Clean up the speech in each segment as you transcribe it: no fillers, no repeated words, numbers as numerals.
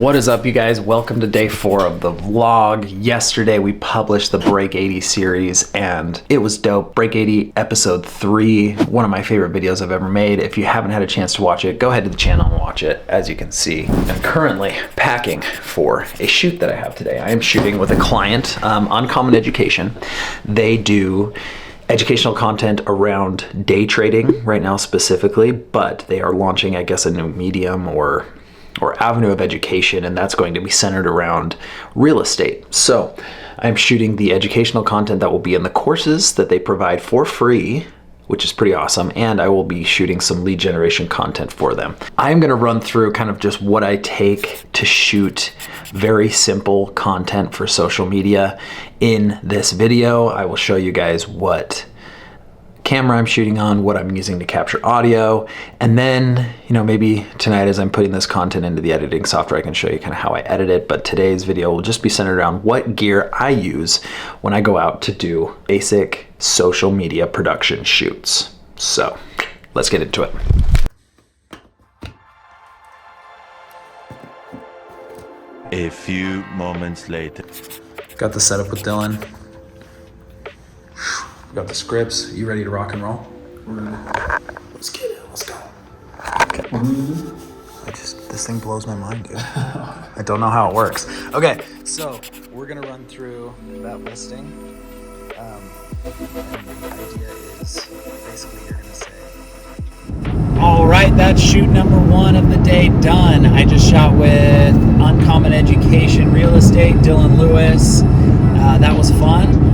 What is up, you guys? Welcome to day 4 of the vlog. Yesterday we published the Break 80 series and it was dope. Break 80 episode 3, one of my favorite videos I've ever made. If you haven't had a chance to watch it, go ahead to the channel and watch it. As you can see, I'm currently packing for a shoot that I have today. I am shooting with a client, Uncommon Education. They do educational content around day trading right now specifically, but they are launching, I guess, a new medium or avenue of education, and that's going to be centered around real estate. So I'm shooting the educational content that will be in the courses that they provide for free, which is pretty awesome, and I will be shooting some lead generation content for them. I'm gonna run through kind of just what I take to shoot very simple content for social media in this video. I will show you guys what camera I'm shooting on, what I'm using to capture audio, and then, maybe tonight as I'm putting this content into the editing software, I can show you kind of how I edit it. But today's video will just be centered around what gear I use when I go out to do basic social media production shoots. So let's get into it. A few moments later. Got the setup with Dylan. Got the scripts. You ready to rock and roll? Let's get it. Let's go. Okay. This thing blows my mind, dude. I don't know how it works. Okay, so we're gonna run through that listing. And the idea is basically you're gonna say, all right, that's shoot number 1 of the day done. I just shot with Uncommon Education Real Estate, Dylan Lewis. That was fun.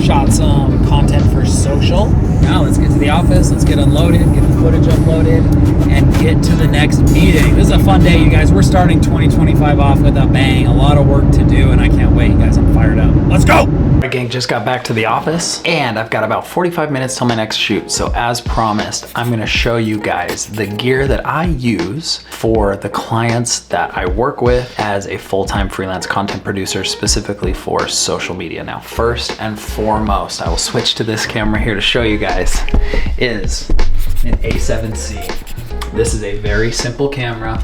Shot some content for social. Now let's get to the office, let's get unloaded, get the footage uploaded, and get to the next meeting. This is a fun day, you guys. We're starting 2025 off with a bang. A lot of work to do, and I can't wait, you guys. I'm fired up. Let's go! All right, gang, just got back to the office, and I've got about 45 minutes till my next shoot. So as promised, I'm gonna show you guys the gear that I use for the clients that I work with as a full-time freelance content producer, specifically for social media. Now, first and foremost, I will switch to this camera here to show you guys, is an A7C. This is a very simple camera,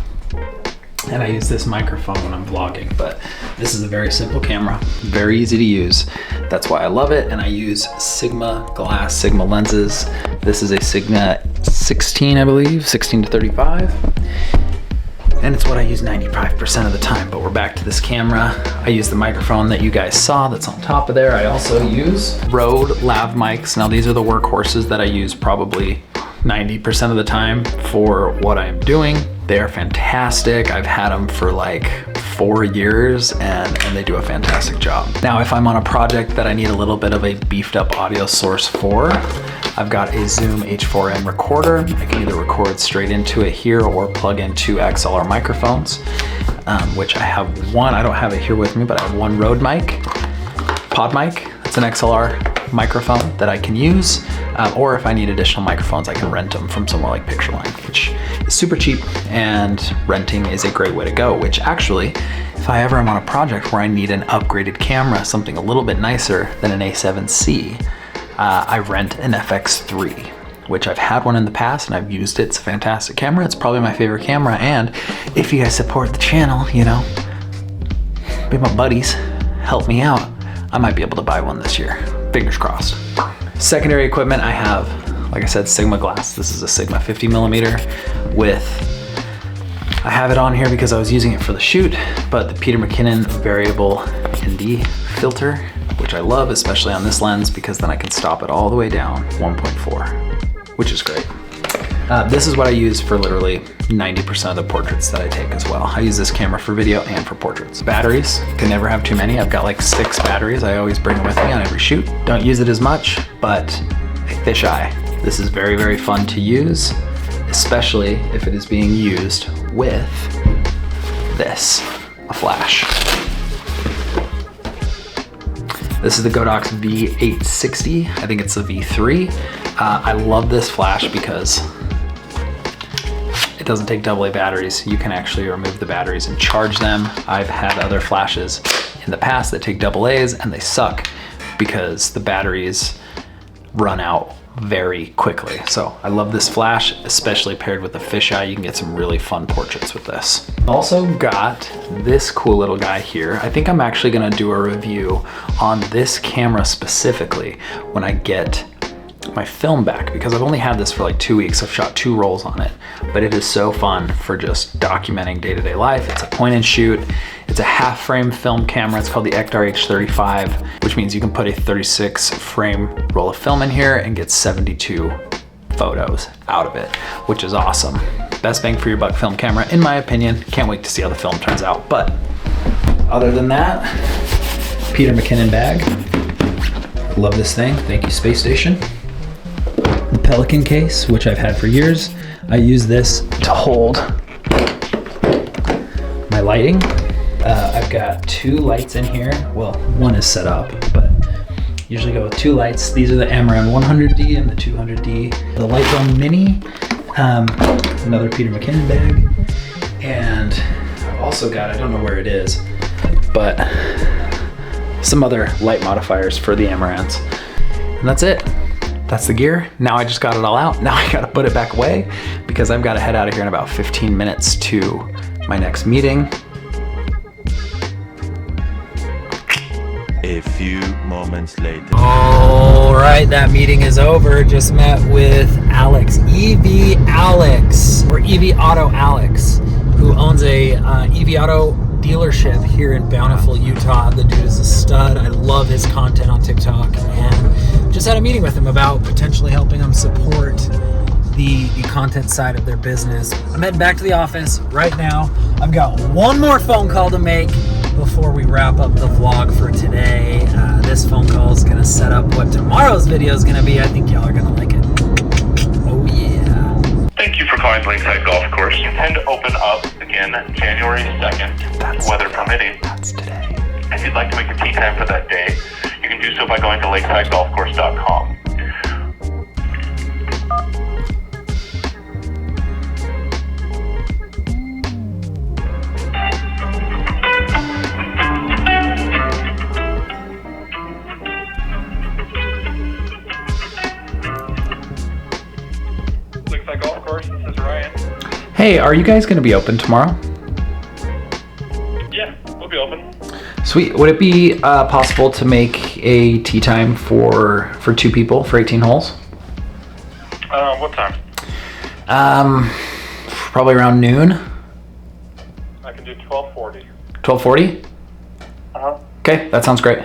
and I use this microphone when I'm vlogging, but this is a very simple camera, very easy to use. That's why I love it, and I use Sigma glass, Sigma lenses. This is a Sigma 16, I believe, 16 to 35. And it's what I use 95% of the time, but we're back to this camera. I use the microphone that you guys saw that's on top of there. I also use Rode lav mics. Now these are the workhorses that I use probably 90% of the time for what I'm doing. They're fantastic. I've had them for like 4 years and they do a fantastic job. Now, if I'm on a project that I need a little bit of a beefed up audio source for, I've got a Zoom H4n recorder. I can either record straight into it here or plug in 2 XLR microphones, which I have one. I don't have it here with me, but I have one Rode mic, pod mic. It's an XLR microphone that I can use, or if I need additional microphones, I can rent them from somewhere like Pictureline, which is super cheap, and renting is a great way to go. Which actually, if I ever am on a project where I need an upgraded camera, something a little bit nicer than an A7C, I rent an FX3, which I've had one in the past and I've used it. It's a fantastic camera. It's probably my favorite camera, and if you guys support the channel, be my buddies, help me out, I might be able to buy one this year. Fingers crossed. Secondary equipment, I have, like I said, Sigma glass. This is a Sigma 50mm with, I have it on here because I was using it for the shoot, but the Peter McKinnon variable ND filter, which I love, especially on this lens, because then I can stop it all the way down 1.4, which is great. This is what I use for literally 90% of the portraits that I take as well. I use this camera for video and for portraits. Batteries, can never have too many. I've got like 6 batteries I always bring with me on every shoot. Don't use it as much, but a fisheye. This is very, very fun to use, especially if it is being used with this, a flash. This is the Godox V860. I think it's the V3. I love this flash because it doesn't take AA batteries. You can actually remove the batteries and charge them. I've had other flashes in the past that take AA's and they suck because the batteries run out very quickly. So I love this flash, especially paired with the fisheye. You can get some really fun portraits with this. Also got this cool little guy here. I think I'm actually gonna do a review on this camera specifically when I get my film back, because I've only had this for like 2 weeks. I've shot 2 rolls on it, but it is so fun for just documenting day-to-day life. It's a point and shoot. It's a half frame film camera. It's called the Ektar H35, which means you can put a 36 frame roll of film in here and get 72 photos out of it, which is awesome. Best bang for your buck film camera, in my opinion. Can't wait to see how the film turns out. But other than that, Peter McKinnon bag. Love this thing. Thank you, Space Station. The Pelican case, which I've had for years. I use this to hold my lighting. I've got 2 lights in here. Well, one is set up, but usually go with 2 lights. These are the Amaran 100D and the 200D. The Lightzone Mini, another Peter McKinnon bag. And I've also got, I don't know where it is, but some other light modifiers for the Amarans. And that's it. That's the gear. Now I just got it all out. Now I gotta put it back away because I've gotta head out of here in about 15 minutes to my next meeting. A few moments later. All right, that meeting is over. Just met with Alex, EV Alex, or EV Auto Alex, who owns a EV Auto dealership here in Bountiful, Utah. The dude is a stud. I love his content on TikTok, and just had a meeting with him about potentially helping them support the content side of their business. I'm heading back to the office right now. I've got one more phone call to make before we wrap up the vlog for today. This phone call is gonna set up what tomorrow's video is gonna be. I think y'all are gonna like it. Oh yeah. Thank you for calling Lakeside Golf Course. You intend to open up again January 2nd, weather permitting. That's today. If you'd like to make a tee time for that day, you can do so by going to lakesidegolfcourse.com. Lakeside Golf Course, this is Ryan. Hey, are you guys gonna be open tomorrow? Yeah, we'll be open. Sweet. Would it be possible to make a tee time for 2 people for 18 holes? What time? Probably around noon. I can do 12:40. 12:40? Uh-huh. Okay, that sounds great.